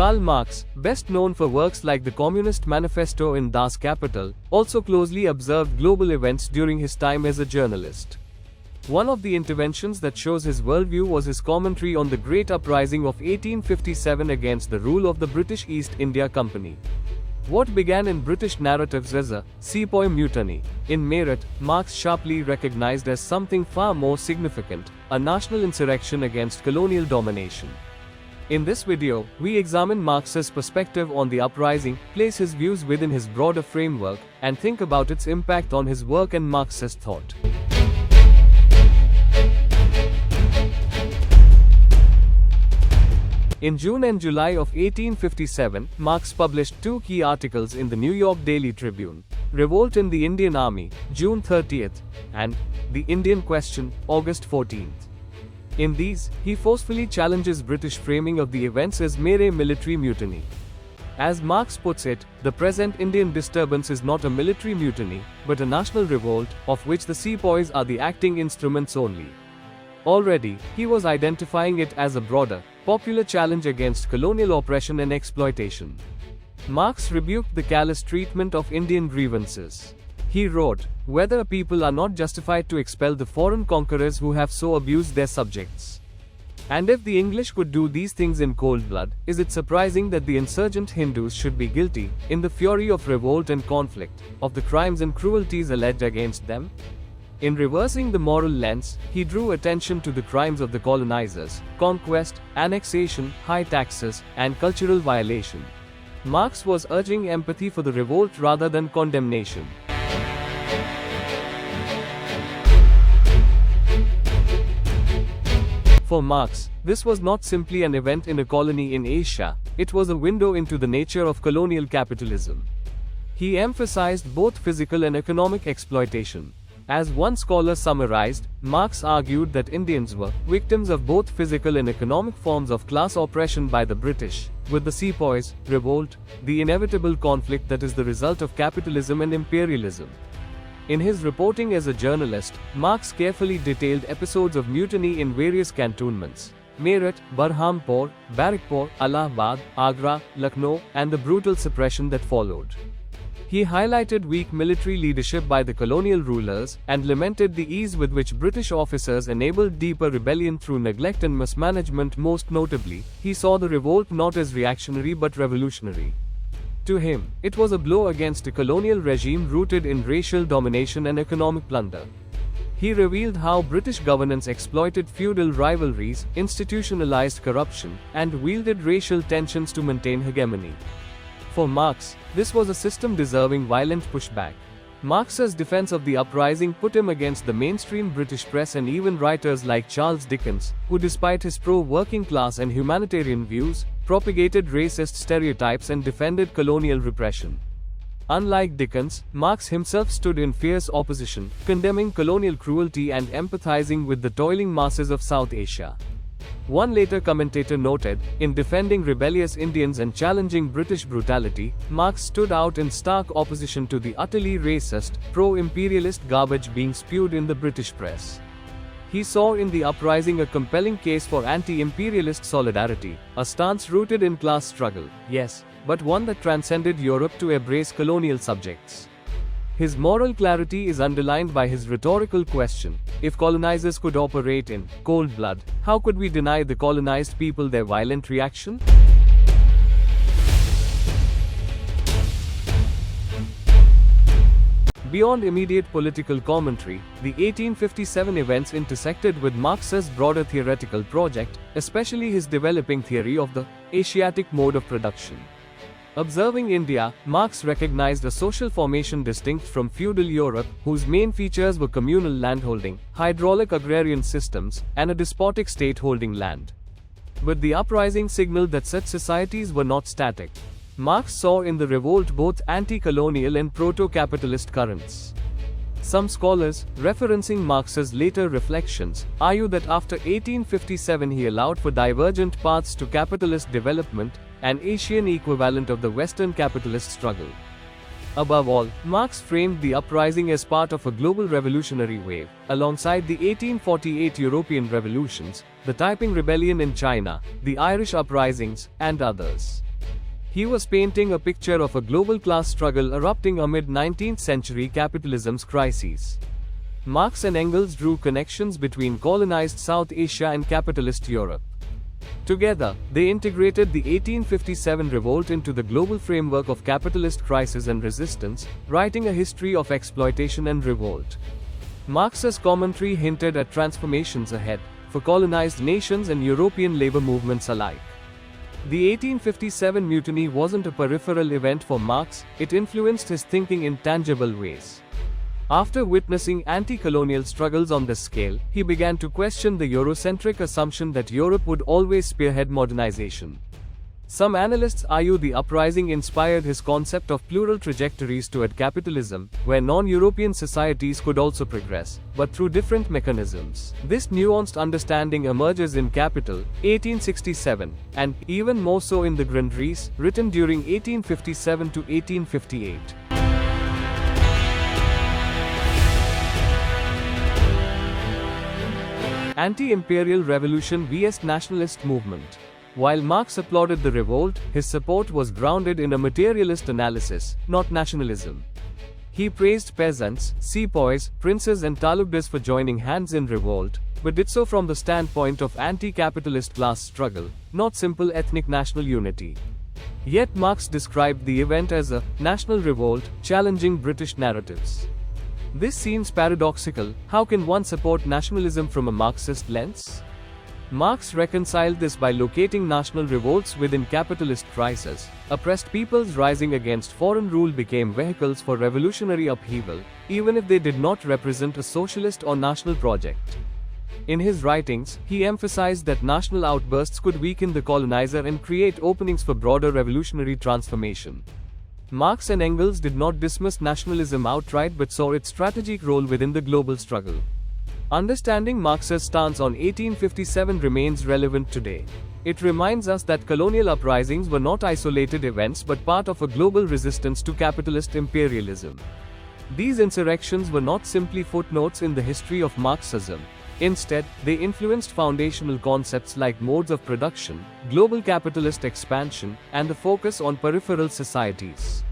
Karl Marx, best known for works like the Communist Manifesto and Das Kapital, also closely observed global events during his time as a journalist. One of the interventions that shows his worldview was his commentary on the Great Uprising of 1857 against the rule of the British East India Company. What began in British narratives as a sepoy mutiny, in Meerut, Marx sharply recognized as something far more significant, a national insurrection against colonial domination. In this video, we examine Marx's perspective on the uprising, place his views within his broader framework, and think about its impact on his work and Marxist thought. In June and July of 1857, Marx published two key articles in the New York Daily Tribune: Revolt in the Indian Army, June 30th, and The Indian Question, August 14th. In these, he forcefully challenges British framing of the events as mere military mutiny. As Marx puts it, the present Indian disturbance is not a military mutiny, but a national revolt, of which the sepoys are the acting instruments only. Already, he was identifying it as a broader, popular challenge against colonial oppression and exploitation. Marx rebuked the callous treatment of Indian grievances. He wrote, "Whether people are not justified to expel the foreign conquerors who have so abused their subjects. And if the English could do these things in cold blood, is it surprising that the insurgent Hindus should be guilty, in the fury of revolt and conflict, of the crimes and cruelties alleged against them?" In reversing the moral lens, he drew attention to the crimes of the colonizers: conquest, annexation, high taxes, and cultural violation. Marx was urging empathy for the revolt rather than condemnation. For Marx, this was not simply an event in a colony in Asia, it was a window into the nature of colonial capitalism. He emphasized both physical and economic exploitation. As one scholar summarized, Marx argued that Indians were victims of both physical and economic forms of class oppression by the British, with the sepoys, revolt, the inevitable conflict that is the result of capitalism and imperialism. In his reporting as a journalist, Marx carefully detailed episodes of mutiny in various cantonments: Meerut, Burhanpur, Barrackpur, Allahabad, Agra, Lucknow, and the brutal suppression that followed. He highlighted weak military leadership by the colonial rulers, and lamented the ease with which British officers enabled deeper rebellion through neglect and mismanagement. Most notably, he saw the revolt not as reactionary but revolutionary. To him, it was a blow against a colonial regime rooted in racial domination and economic plunder. He revealed how British governance exploited feudal rivalries, institutionalized corruption, and wielded racial tensions to maintain hegemony. For Marx, this was a system deserving violent pushback. Marx's defense of the uprising put him against the mainstream British press and even writers like Charles Dickens, who, despite his pro-working class and humanitarian views, propagated racist stereotypes and defended colonial repression. Unlike Dickens, Marx himself stood in fierce opposition, condemning colonial cruelty and empathizing with the toiling masses of South Asia. One later commentator noted, in defending rebellious Indians and challenging British brutality, Marx stood out in stark opposition to the utterly racist, pro-imperialist garbage being spewed in the British press. He saw in the uprising a compelling case for anti-imperialist solidarity, a stance rooted in class struggle, yes, but one that transcended Europe to embrace colonial subjects. His moral clarity is underlined by his rhetorical question: if colonizers could operate in cold blood, how could we deny the colonized people their violent reaction? Beyond immediate political commentary, the 1857 events intersected with Marx's broader theoretical project, especially his developing theory of the Asiatic mode of production. Observing India, Marx recognized a social formation distinct from feudal Europe, whose main features were communal landholding, hydraulic agrarian systems, and a despotic state holding land. But the uprising signaled that such societies were not static. Marx saw in the revolt both anti-colonial and proto-capitalist currents. Some scholars, referencing Marx's later reflections, argue that after 1857 he allowed for divergent paths to capitalist development, an Asian equivalent of the Western capitalist struggle. Above all, Marx framed the uprising as part of a global revolutionary wave, alongside the 1848 European revolutions, the Taiping Rebellion in China, the Irish uprisings, and others. He was painting a picture of a global class struggle erupting amid 19th century capitalism's crises. Marx and Engels drew connections between colonized South Asia and capitalist Europe. Together, they integrated the 1857 revolt into the global framework of capitalist crisis and resistance, writing a history of exploitation and revolt. Marx's commentary hinted at transformations ahead, for colonized nations and European labor movements alike. The 1857 mutiny wasn't a peripheral event for Marx, it influenced his thinking in tangible ways. After witnessing anti-colonial struggles on this scale, he began to question the Eurocentric assumption that Europe would always spearhead modernization. Some analysts argue the uprising inspired his concept of plural trajectories toward capitalism, where non-European societies could also progress, but through different mechanisms. This nuanced understanding emerges in Kapital, 1867, and, even more so in the Grundrisse, written during 1857 to 1858. Anti-imperial revolution vs nationalist movement. While Marx applauded the revolt, his support was grounded in a materialist analysis, not nationalism. He praised peasants, sepoys, princes and talukdars for joining hands in revolt, but did so from the standpoint of anti-capitalist class struggle, not simple ethnic national unity. Yet Marx described the event as a national revolt, challenging British narratives. This seems paradoxical. How can one support nationalism from a Marxist lens? Marx reconciled this by locating national revolts within capitalist crises. Oppressed peoples rising against foreign rule became vehicles for revolutionary upheaval, even if they did not represent a socialist or national project. In his writings, he emphasized that national outbursts could weaken the colonizer and create openings for broader revolutionary transformation. Marx and Engels did not dismiss nationalism outright but saw its strategic role within the global struggle. Understanding Marx's stance on 1857 remains relevant today. It reminds us that colonial uprisings were not isolated events but part of a global resistance to capitalist imperialism. These insurrections were not simply footnotes in the history of Marxism. Instead, they influenced foundational concepts like modes of production, global capitalist expansion, and the focus on peripheral societies.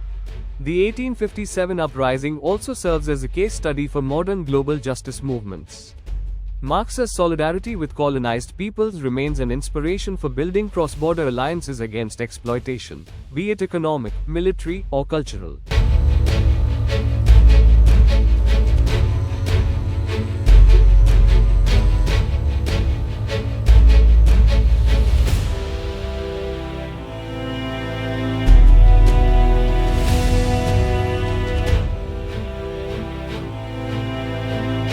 The 1857 uprising also serves as a case study for modern global justice movements. Marx's solidarity with colonized peoples remains an inspiration for building cross-border alliances against exploitation, be it economic, military, or cultural.